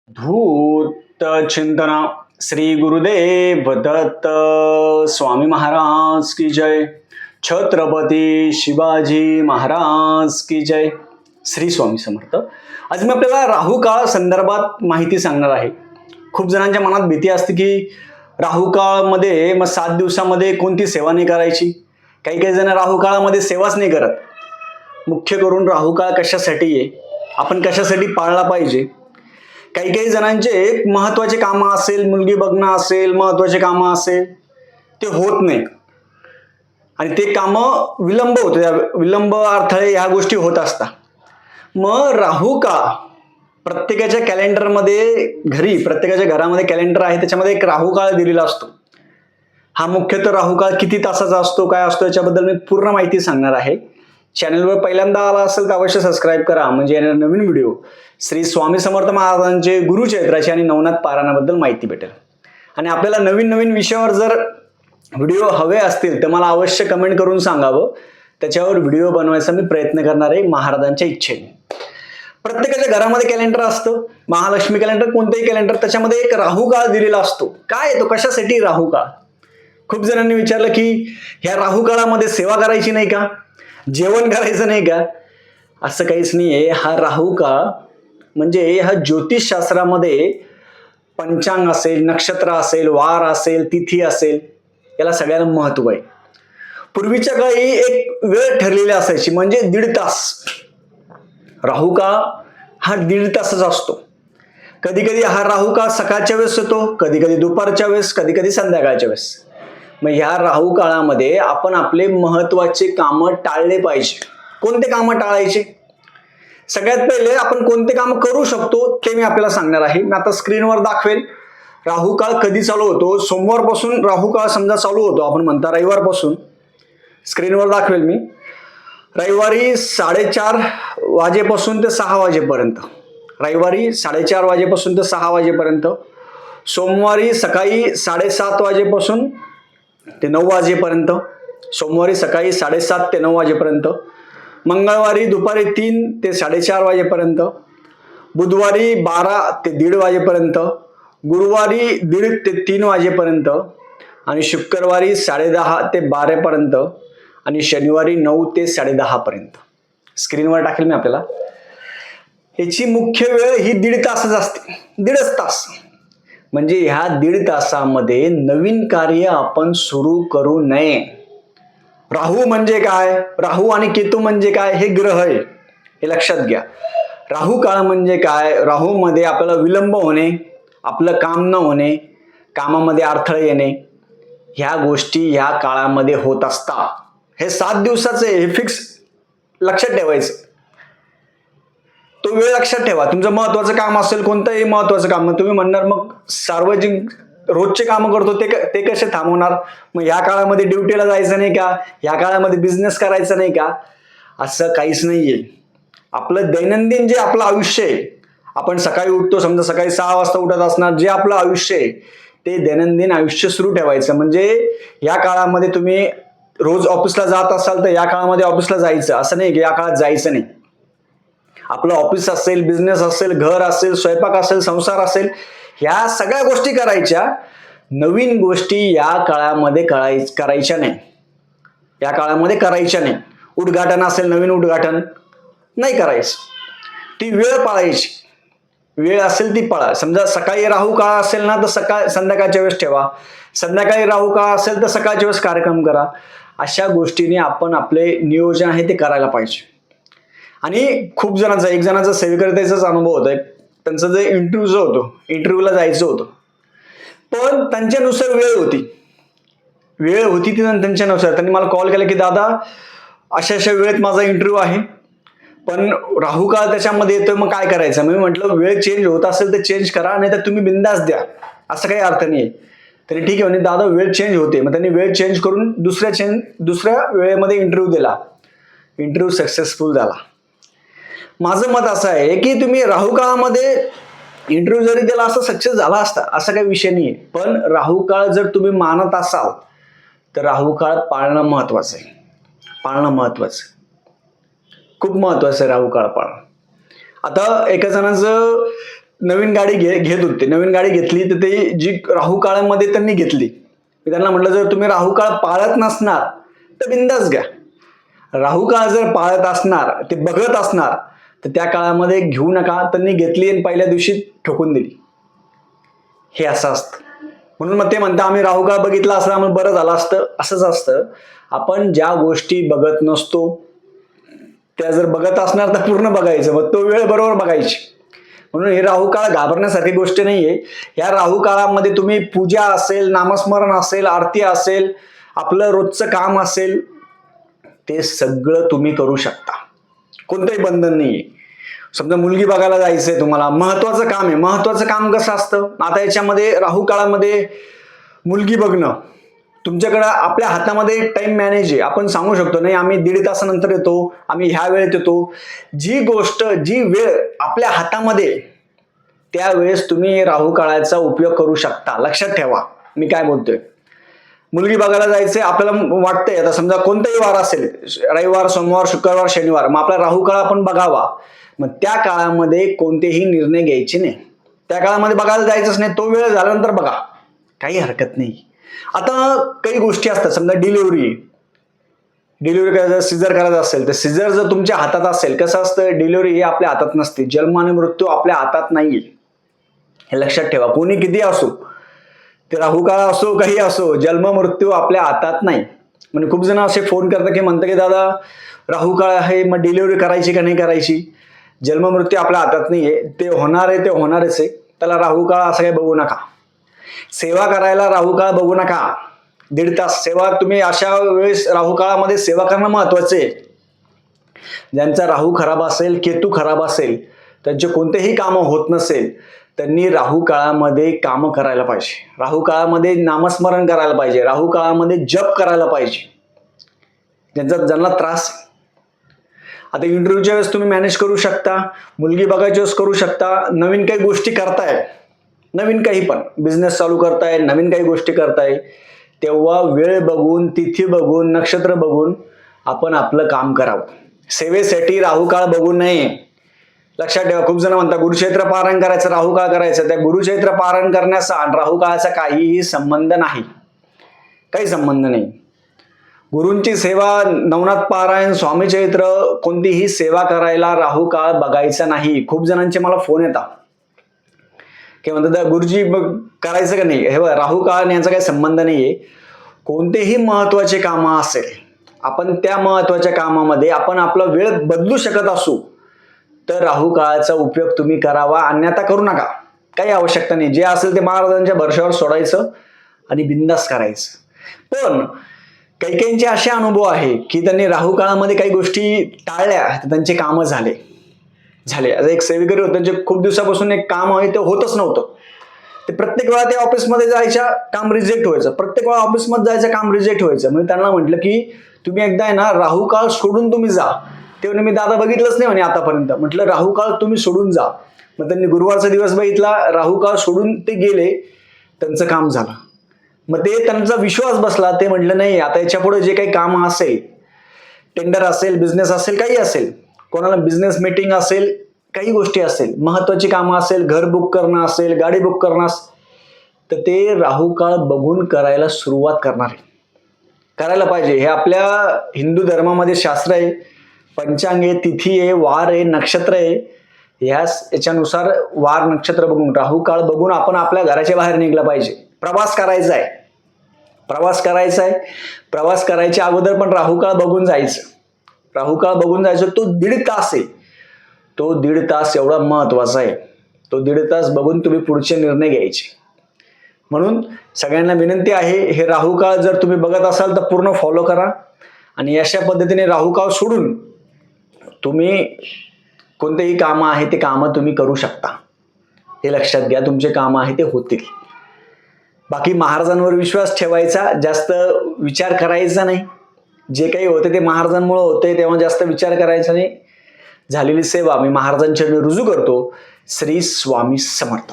धूत चिंतना श्री गुरुदेव दत्त स्वामी महाराज की जय. छत्रपती शिवाजी महाराज की जय. श्री स्वामी समर्थ. आज मी आपल्याला राहू काळ संदर्भात माहिती सांगणार आहे. खूप जणांच्या मनात भीती असते की राहू काळामध्ये मग 7 दिवसामध्ये कोणती सेवा नाही करायची. काही काही जण राहू काळामध्ये सेवाच नाही करत. मुख्य करून राहू काळ कशासाठी आहे, आपण कशासाठी पाळला पाहिजे. काही काही जणांचे महत्वाचे कामं असेल, मुलगी बघणं असेल, महत्वाचे कामं असेल, ते होत नाही आणि ते कामं विलंब होते. विलंब अडथळे ह्या गोष्टी होत असतात. मग राहू काळ प्रत्येकाच्या कॅलेंडरमध्ये प्रत्येकाच्या घरामध्ये कॅलेंडर आहे, त्याच्यामध्ये एक राहू काळ दिलेला असतो. हा मुख्यतः राहू काळ किती तासाचा असतो, काय असतो, याच्याबद्दल मी पूर्ण माहिती सांगणार आहे. चॅनलवर पहिल्यांदा आला असेल तर अवश्य सबस्क्राईब करा, म्हणजे येणारे नवीन व्हिडिओ श्री स्वामी समर्थ महाराजांचे गुरुचरित्राची आणि नवनाथ पारायणाबद्दल माहिती भेटेल. आणि आपल्याला नवीन नवीन विषयावर जर व्हिडिओ हवे असतील तर मला अवश्य कमेंट करून सांगावं. त्याच्यावर व्हिडिओ बनवायचा मी प्रयत्न करणार आहे महाराजांच्या इच्छेने. प्रत्येकाच्या घरामध्ये कॅलेंडर असतं. महालक्ष्मी कॅलेंडर, कोणतंही कॅलेंडर, त्याच्यामध्ये एक राहू काळ दिलेला असतो. काय तो, कशासाठी राहू काळ? खूप जणांनी विचारलं की ह्या राहू काळामध्ये सेवा करायची नाही का, जेवण करायचं नाही का? असं काहीच नाहीये. हा राहू काळ म्हणजे हा ज्योतिषशास्त्रामध्ये पंचांग असेल, नक्षत्र असेल, वार असेल, तिथी असेल, याला सगळ्याला महत्व आहे. पूर्वीच्या काळी एक वेळ ठरलेली असायची, म्हणजे 1.5 तास. राहू काळ हा 1.5 तासाचा असतो. कधी कधी हा राहू काळ सकाळच्या वेळेस येतो, कधी कधी दुपारच्या वेळेस, कधी कधी संध्याकाळच्या वेळेस. मग ह्या राहू काळामध्ये आपण आपले महत्वाचे कामं टाळले पाहिजे. कोणते कामं टाळायचे? सगळ्यात पहिले आपण कोणते काम करू शकतो ते मी आपल्याला सांगणार आहे. मी आता स्क्रीनवर दाखवेल. राहू काळ कधी चालू होतो. सोमवारपासून राहू काळ समजा चालू होतो, आपण म्हणता रविवारपासून. स्क्रीनवर दाखवेल मी. रविवारी 4:30 वाजेपासून ते 6 वाजेपर्यंत. रविवारी 4:30 वाजेपासून ते 6 वाजेपर्यंत. सोमवारी सकाळी 7:30 वाजेपासून ते 9 वाजेपर्यंत. सोमवारी सकाळी 7:30 ते 9 वाजेपर्यंत. मंगळवारी दुपारी 3 ते 4:30 वाजेपर्यंत. बुधवारी 12 ते 1:30 वाजेपर्यंत. गुरुवारी 1:30 ते 3 वाजेपर्यंत. आणि शुक्रवारी 10:30 ते 12 पर्यंत. आणि शनिवारी 9 ते 10:30 पर्यंत. स्क्रीनवर टाकेल मी आपल्याला. याची मुख्य वेळ ही 1.5 तासच असते. 1.5 तास म्हणजे ह्या 1.5 तासामध्ये नवीन कार्य आपण सुरू करू नये. राहू म्हणजे काय, राहू आणि केतू म्हणजे काय, हे ग्रह आहे, हे लक्षात घ्या. राहू काळ म्हणजे काय? राहू मध्ये आपल्याला विलंब होणे, आपलं काम न होणे, कामामध्ये अडथळे येणे, ह्या गोष्टी ह्या काळामध्ये होत असतात. हे 7 दिवसाचे, हे फिक्स लक्षात ठेवायचं. तो वेळ लक्षात ठेवा. तुमचं महत्वाचं काम असेल, कोणतंही महत्वाचं काम, तुम्ही म्हणणार मग सार्वजनिक रोजचे काम करतो ते कसे थांबवणार? मग ह्या काळामध्ये ड्युटीला जायचं नाही का, ह्या काळामध्ये बिझनेस करायचा नाही का? असं काहीच नाहीये. आपलं दैनंदिन जे आपलं आयुष्य आहे, आपण सकाळी उठतो, समजा सकाळी 6 वाजता उठत असणार, जे आपलं आयुष्य आहे ते दैनंदिन आयुष्य सुरू ठेवायचं. म्हणजे या काळामध्ये तुम्ही रोज ऑफिसला जात असाल तर या काळामध्ये ऑफिसला जायचं, असं नाही की या काळात जायचं नाही. आपलं ऑफिस असेल, बिझनेस असेल, घर असेल, स्वयंपाक असेल, संसार असेल, ह्या सगळ्या गोष्टी करायच्या. नवीन गोष्टी या काळामध्ये करायच्या नाही. या काळामध्ये करायच्या नाही. उद्घाटन असेल, नवीन उद्घाटन नाही करायचं. ती वेळ पाळायची. वेळ असेल ती पाळा. समजा सकाळी राहू काळ असेल ना तर संध्याकाळच्या वेळेस ठेवा. संध्याकाळी राहू काळ असेल तर सकाळच्या वेळेस कार्यक्रम करा. अशा गोष्टीने आपण आपले नियोजन आहे ते करायला पाहिजे. आणि खूप जणांचा, एक जणांचा सेवेकरतेचाच अनुभव होता. त्यांचं जे इंटरव्ह्यू होतं, इंटरव्ह्यूला जायचं होतं, पण त्यांच्यानुसार वेळ होती ती त्यांच्यानुसार. त्यांनी मला कॉल केला की दादा अशा अशा वेळेत माझा इंटरव्ह्यू आहे, पण राहू काळ त्याच्यामध्ये येतोय, मग काय करायचं? मी म्हटलं वेळ चेंज होत असेल तर चेंज करा, नाही तर तुम्ही बिंदास द्या, असं काही अर्थ नाही. तरी ठीक आहे म्हणजे दादा वेळ चेंज होते. मग त्यांनी वेळ चेंज करून दुसऱ्या वेळेमध्ये इंटरव्ह्यू दिला. इंटरव्ह्यू सक्सेसफुल झाला. माझं मत असं आहे की तुम्ही राहू काळामध्ये इंटरव्ह्यू जरी दिला असता सक्सेस झाला असता, असा काही विषय नाही. पण राहू काळ जर तुम्ही मानत असाल तर राहू काळ पाळणं महत्वाचं आहे. खूप महत्वाचं आहे राहू काळ पाळणं. आता एका जणांचं नवीन गाडी घेत होते, नवीन गाडी घेतली तर ते जी राहू काळामध्ये त्यांनी घेतली. मी त्यांना म्हटलं जर तुम्ही राहू काळ पाळत नसणार तर बिंदास घ्या. राहू काळ जर पाळत असणार, ते बघत असणार तर त्या काळामध्ये घेऊ नका. त्यांनी घेतली आणि पहिल्या दिवशी ठोकून दिली. हे असं असतं. म्हणून मग ते म्हणतात आम्ही राहू काळ बघितला असता आम्हाला बरं झालं असतं. असंच असतं. आपण ज्या गोष्टी बघत नसतो त्या जर बघत असणार तर पूर्ण बघायचं, मग तो वेळ बरोबर बघायची. म्हणून हे राहू काळ घाबरण्यासारखी गोष्ट नाहीये. या राहू काळामध्ये तुम्ही पूजा असेल, नामस्मरण असेल, आरती असेल, आपलं रोजचं काम असेल, ते सगळं तुम्ही करू शकता. कोणतंही बंधन नाहीये. समजा मुलगी बघायला जायचंय तुम्हाला, महत्वाचं काम आहे. महत्वाचं काम कसं असतं, आता याच्यामध्ये राहू काळामध्ये मुलगी बघणं, तुमच्याकडं आपल्या हातामध्ये टाइम मॅनेज आहे. आपण सांगू शकतो नाही आम्ही 1.5 तासानंतर येतो, आम्ही ह्या वेळेत येतो. जी गोष्ट, जी वेळ आपल्या हातामध्ये, त्यावेळेस तुम्ही राहू काळाचा उपयोग करू शकता. लक्षात ठेवा मी काय बोलतोय. मुलगी बघायला जायचंय, आपल्याला वाटतंय आता समजा कोणताही वार असेल, रविवार, सोमवार, शुक्रवार, शनिवार, मग आपला राहू काळ आपण बघावा. मग त्या काळामध्ये कोणतेही निर्णय घ्यायचे नाही. त्या काळामध्ये बघायला जायचंच नाही. तो वेळ झाल्यानंतर बघा, काही हरकत नाही. आता काही गोष्टी असतात, समजा डिलिव्हरी करायचं, सिझर करायचं असेल तर सिझर जर तुमच्या हातात असेल, कसं असतं डिलिव्हरी हे आपल्या हातात नसते. जन्म आणि मृत्यू आपल्या हातात नाहीये, हे लक्षात ठेवा. कोणी किती असो, ते राहू काळ असो काही असो, जन्म मृत्यू आपल्या हातात नाही. म्हणजे खूप जण असे फोन करतात की म्हणतात की दादा राहू काळ आहे, मग डिलिव्हरी करायची का नाही करायची. जन्म मृत्यू आपल्या हातात नाहीये, ते होणार आहे, ते होणारच आहे. त्याला राहू काळ असं काही बघू नका. सेवा करायला राहू काळ बघू नका. 1.5 तास सेवा, तुम्ही अशा वेळेस राहू काळामध्ये सेवा करणं महत्वाचं आहे. ज्यांचा राहू खराब असेल, केतू खराब असेल, त्यांचे कोणतेही कामं होत नसेल, त्यांनी राहू काळामध्ये कामं करायला पाहिजे. राहू काळामध्ये नामस्मरण करायला पाहिजे. राहू काळामध्ये जप करायला पाहिजे. ज्यांना त्रास, आता इंटरव्ह्यूच्या वेळेस तुम्ही मॅनेज करू शकता, मुलगी बघायच्या वेळेस करू शकता, नवीन काही गोष्टी करताय, नवीन काही पण बिझनेस चालू करताय, नवीन काही गोष्टी करताय, तेव्हा वेळ बघून, तिथी बघून, नक्षत्र बघून आपण आपलं काम करावं. सेवेसाठी राहू काळ बघू नये. लक्षात ठेवा. खूप जण म्हणतात गुरुक्षेत्र पारायण करायचं, राहू काळ करायचं. त्या गुरुक्षेत्र पारायण करण्याचा आणि राहू काळाचा काहीही संबंध नाही, काही संबंध नाही. गुरूंची सेवा, नवनाथ पारायण, स्वामी चरित्र, कोणतीही सेवा करायला राहू काळ बघायचा नाही. खूप जणांचे मला फोन येतात की म्हणतात गुरुजी करायचं का नाही. हे राहू काळ यांचा काही संबंध नाहीये. कोणतेही महत्वाचे कामं असेल, आपण त्या महत्वाच्या कामामध्ये आपण आपला वेळ बदलू शकत असू तर राहू काळाचा उपयोग तुम्ही करावा, अन्यथा करू नका. काही आवश्यकता नाही. जे असेल ते महाराजांच्या भरशावर सोडायचं आणि बिंदास करायचं. पण काही काहींचे असे अनुभव आहे की त्यांनी राहू काळामध्ये काही गोष्टी टाळल्या तर त्यांचे कामं झाले. आता एक सेवेकरी होते, त्यांचे खूप दिवसापासून एक काम आहे ते होतच नव्हतं. ते प्रत्येक वेळा ते ऑफिसमध्ये जायच्या, काम रिजेक्ट व्हायचं. प्रत्येक वेळा ऑफिसमध्ये जायचं, काम रिजेक्ट व्हायचं. म्हणजे त्यांना म्हटलं की तुम्ही एकदा आहे ना राहू काळ सोडून तुम्ही जा. ते म्हणे मी दादा बघितलंच नाही म्हणे आतापर्यंत. म्हटलं राहू काळ तुम्ही सोडून जा. मग त्यांनी गुरुवारचा दिवस बघितला, राहू काळ सोडून ते गेले, त्यांचं काम झालं. मग ते त्यांचा विश्वास बसला. ते म्हटलं नाही आता याच्या पुढे जे काही काम असेल, टेंडर असेल, बिझनेस असेल, काही असेल, कोणाला बिझनेस मीटिंग असेल, काही गोष्टी असेल, महत्वाची कामं असेल, घर बुक करणं असेल, गाडी बुक करणं असेल, तर ते राहू काळ बघून करायला सुरुवात करणार आहे. करायला पाहिजे. हे आपल्या हिंदू धर्मामध्ये शास्त्र आहे, पंचांग आहे, तिथी आहे, वार आहे, नक्षत्र आहे. याच्यानुसार वार नक्षत्र बघून, राहू काळ बघून आपण आपल्या घराच्या बाहेर निघलं पाहिजे. प्रवास करायचा आहे, प्रवास करायच्या अगोदर पण राहू काळ बघून जायचं. राहू काळ बघून जायचं. तो 1.5 तास आहे, तो 1.5 तास एवढा महत्वाचा आहे. तो 1.5 तास बघून तुम्ही पुढचे निर्णय घ्यायचे. म्हणून सगळ्यांना विनंती आहे, हे राहू काळ जर तुम्ही बघत असाल तर पूर्ण फॉलो करा आणि अशा पद्धतीने राहू काळ सोडून तुम्ही कोणतेही कामं आहे ते कामं तुम्ही करू शकता. हे लक्षात घ्या, तुमचे कामं आहे ते होतील. बाकी महाराजांवर विश्वास ठेवायचा, जास्त विचार करायचा नाही. जे काही होते ते महाराजांमुळे होते, तेव्हा जास्त विचार करायचा नाही. झालेली सेवा मी महाराजांच्या रुजू करतो. श्री स्वामी समर्थ.